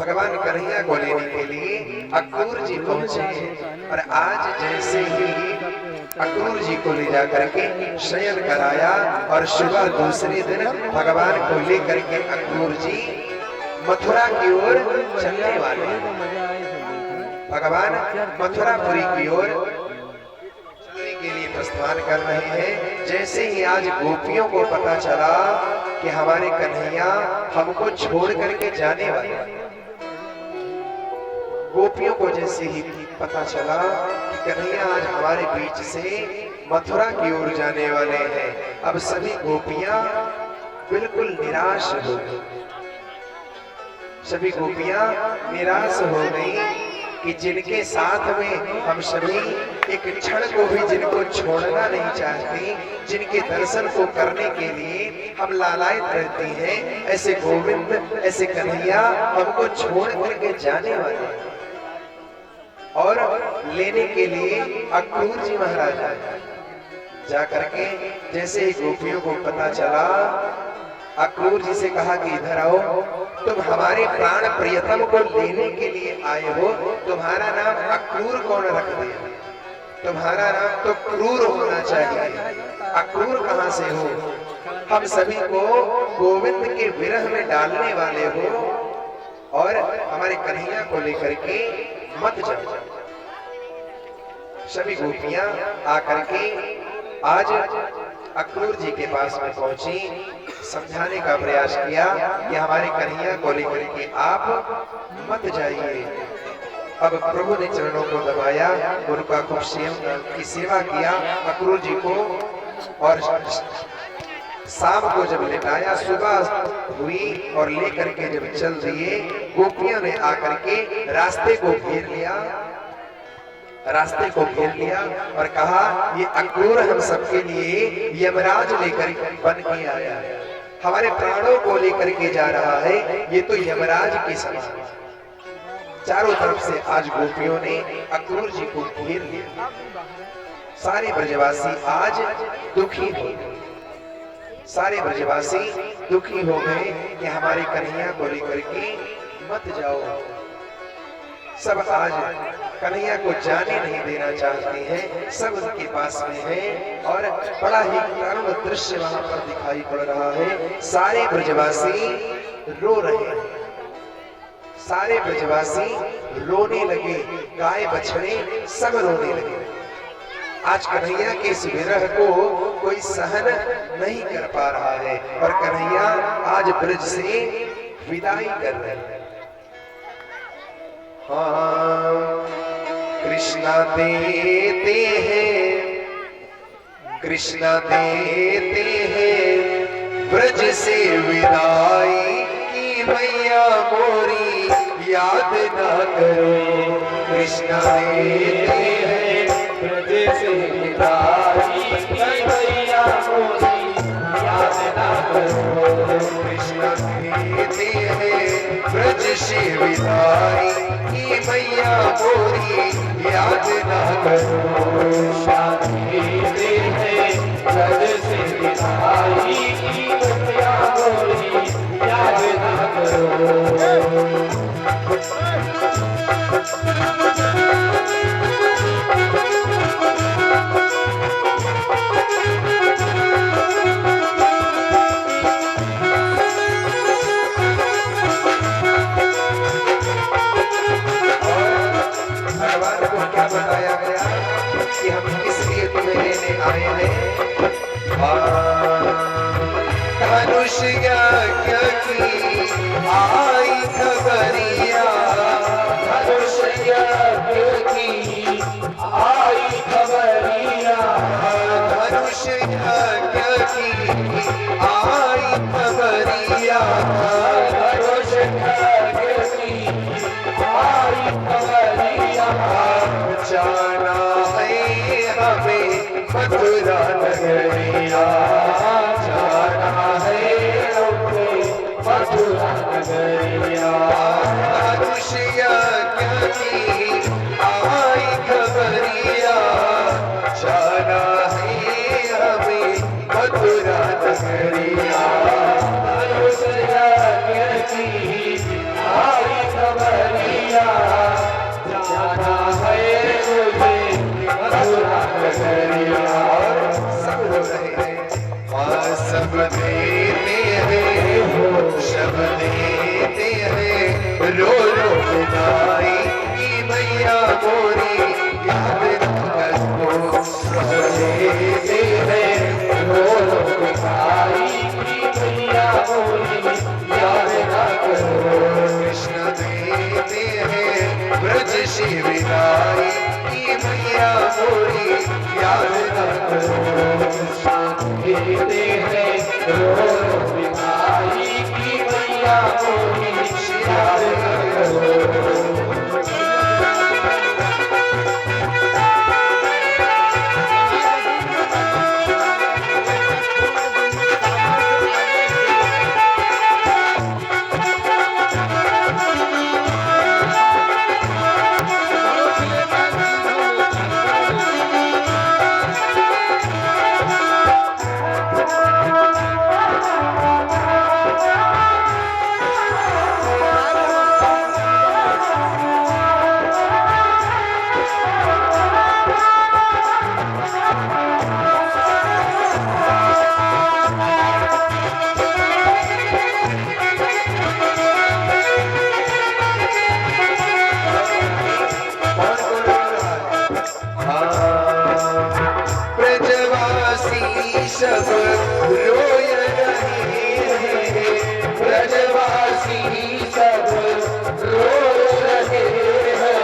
भगवान कन्हैया को लेने के लिए अक्रूर जी पहुंचे और आज जैसे ही अक्रूर जी को ले जाकर के शयन कराया और सुबह दूसरे दिन भगवान को लेकर के अक्रूर जी मथुरा की ओर चलने वाले। भगवान मथुरापुरी की ओर चलने के लिए प्रस्थान कर रहे हैं। जैसे ही आज गोपियों को पता चला कि हमारे कन्हैया हमको छोड़ करके जाने वाले, गोपियों को जैसे ही पता चला कि कन्हैया आज हमारे बीच से मथुरा की ओर जाने वाले हैं, अब सभी गोपियां बिल्कुल निराश हो गई। सभी गोपियां निराश हो गई कि जिनके साथ में हम सभी एक क्षण को भी जिनको छोड़ना नहीं चाहते, जिनके दर्शन को करने के लिए हम लालायित रहते हैं, ऐसे गोविंद, ऐसे कन्हैया हमको छोड़ करके जाने वाले हैं। और लेने के लिए अक्रूर जी महाराज जा करके जैसे ही गोपियों को पता चला, अक्रूर जी से कहा कि इधर आओ, तुम हमारे प्राण प्रियतम को लेने के लिए आए हो, तुम्हारा नाम अक्रूर कौन रख दिया? तुम्हारा नाम तो क्रूर होना चाहिए, अक्रूर कहां से हो? हम सभी को गोविंद के विरह में डालने वाले हो और हमारे कन्हैया को लेकर के मत जाओ। सभी गोपियां आकर के आज अक्रूर जी के पास में पहुंची, समझाने का प्रयास किया कि हमारे कन्हैया को लेकर के आप मत जाइए। अब प्रभु ने चरणों को दबाया, उनका खूब की सेवा किया अक्रूर जी को, और शाम को जब लेटाया, सुबह हुई और लेकर के जब चल दिए, गोपियों ने आकर के रास्ते को घेर लिया और कहा ये अक्रूर हम सबके लिए यमराज लेकर बन के आया है, हमारे प्राणों को लेकर के जा रहा है, ये तो यमराज की समान। चारों तरफ से आज गोपियों ने अक्रूर जी को घेर लिया। सारे ब्रजवासी आज दुखी हो गए, सारे ब्रजवासी दुखी हो गए कि हमारे कन्हैया को लेकर के मत जाओ। सब आज कन्हैया को जाने नहीं देना चाहते हैं, सब उनके पास में है और बड़ा ही करुण दृश्य वहां पर दिखाई पड़ रहा है। सारे ब्रजवासी रो रहे हैं, सारे ब्रजवासी रोने लगे, गाय बछड़े सब रोने लगे। आज कन्हैया के इस विरह को कोई सहन नहीं कर पा रहा है और कन्हैया आज ब्रज से विदाई कर रहे हैं। हाँ, कृष्णा देते हैं, कृष्णा देते हैं ब्रज से विदाई की, मैया मोरी याद ना करो। कृष्णा देते हैं ब्रज से विदाई की, मैया मोरी याद ना करो। कृष्णा देते हैं ब्रज से विदाई की, मैया मोरी याद ना करो। शादी है ब्रज से विदाई की, मैया मोरी याद ना करो। बताया गया कि हम किस लिए तुम्हें लेने आए हैं। धनुष यज्ञ की आई खबरिया, धनुष यज्ञ की आई खबरिया, धनुष यज्ञ की आई खबरिया, धनुष यज्ञ की आई खबरिया। जाना है हमें मथुरा नगरिया, जाना है हमें मथुरा नगरिया। धनुष यज्ञ की आई खबरिया, जाना है हमें मथुरा नगरिया। धनुष यज्ञ की आई खबरिया, रो रो बिदाई की मैया मोरी याद रखो लेते हैं रो रो बिदाई की मैया मोरी याद रखो कृष्ण देते हैं ब्रज से विदाई की मैया मोरी याद रखो देते हैं रो रो बिदाई की मैया मोरी याद रखो सब रोय रहे हैं ब्रजवासी सब रोय रहे हैं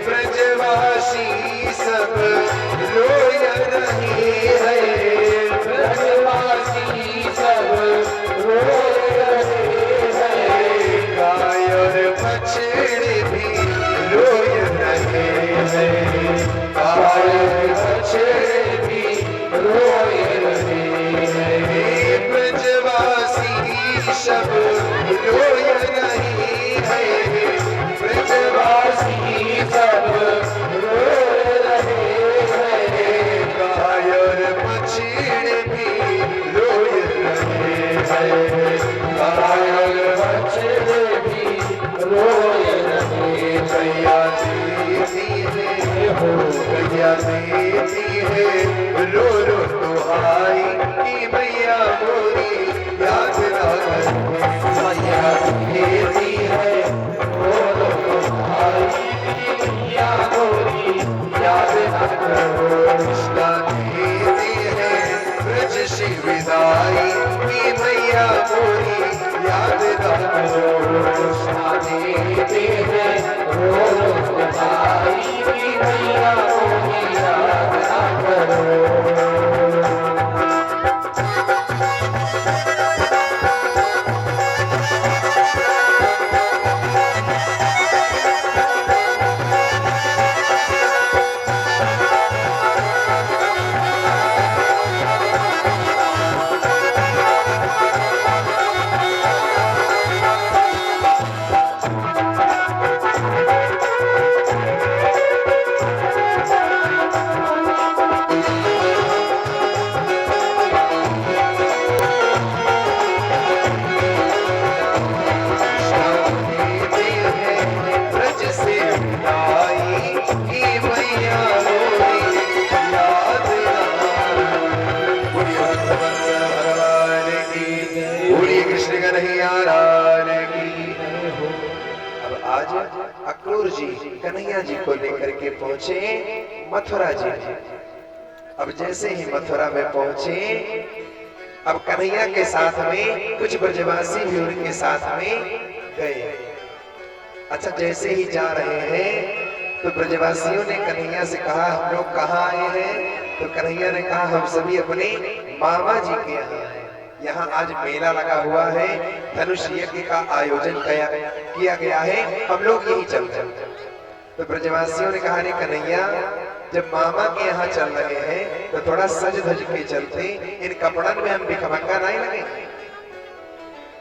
ब्रजवासी सब रोय रहे हैं ब्रजवासी सब रोय रहे हैं गाय और बछड़े भी रोय रहे हैं गाय और बछड़े भी रोय सब रोय रही है ब्रजवासी सब रोय रहे हैं गाय और बछड़े भी रोय रहे हैं गाय और बछड़े भी रोय रहे गैया देती है हो गैया देती है रो रो दुहाई की मैया मोरी याद मैया देती है रो रो दुहाई की मैया मोरी याद कृष्णा देती है ब्रज से विदाई की मैया मोरी याद कृष्णा देती है रो रो दुहाई की मैया मोरी याद करो अक्रूर जी कन्हैया जी को लेकर के पहुंचे मथुरा जी। अब जैसे ही मथुरा में पहुंचे, अब कन्हैया के साथ में कुछ ब्रजवासी भी उनके साथ में गए। अच्छा, जैसे ही जा रहे हैं तो ब्रजवासियों ने कन्हैया से कहा हम लोग कहाँ आए हैं? तो कन्हैया ने कहा हम सभी अपने मामा जी के यहाँ हैं। यहाँ आज मेला लगा हुआ है, धनुष यज्ञ का आयोजन किया गया है, हम लोग यही चलते हैं। तो ब्रजवासियों ने कहा कन्हैया, जब मामा के यहाँ चल रहे हैं तो थोड़ा सज धज के चलते, इन कपड़न में हम भिखमंगा नहीं लगे।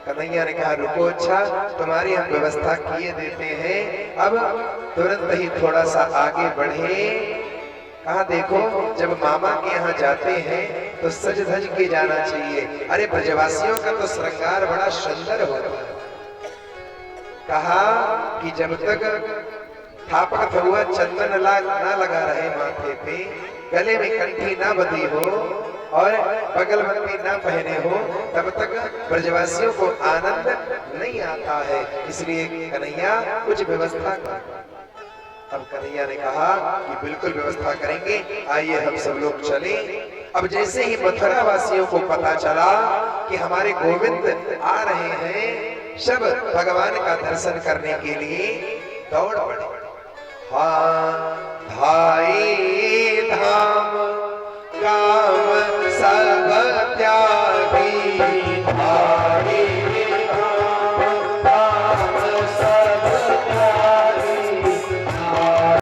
कन्हैया ने कहा रुको, अच्छा तुम्हारी हम व्यवस्था किए देते हैं, अब तुरंत ही थोड़ा सा आगे बढ़े। कहा देखो, जब मामा के यहाँ जाते हैं तो सज धज के जाना चाहिए। अरे ब्रजवासियों का तो श्रृंगार बड़ा सुंदर होता है। कहा कि जब तक थापड़ हुआ चंदन ना लगा रहे माथे पे, गले में कंठी ना बंधी हो, और बगलबंदी न पहने हो तब तक ब्रजवासियों को आनंद नहीं आता है। इसलिए कन्हैया कुछ व्यवस्था कर। अब कन्हैया ने कहा कि बिल्कुल व्यवस्था करेंगे, आइए हम सब लोग चले। अब जैसे ही मथुरा वासियों को पता चला कि हमारे गोविंद आ रहे हैं, सब भगवान का दर्शन करने के लिए दौड़ पड़े। हाँ धाई धाम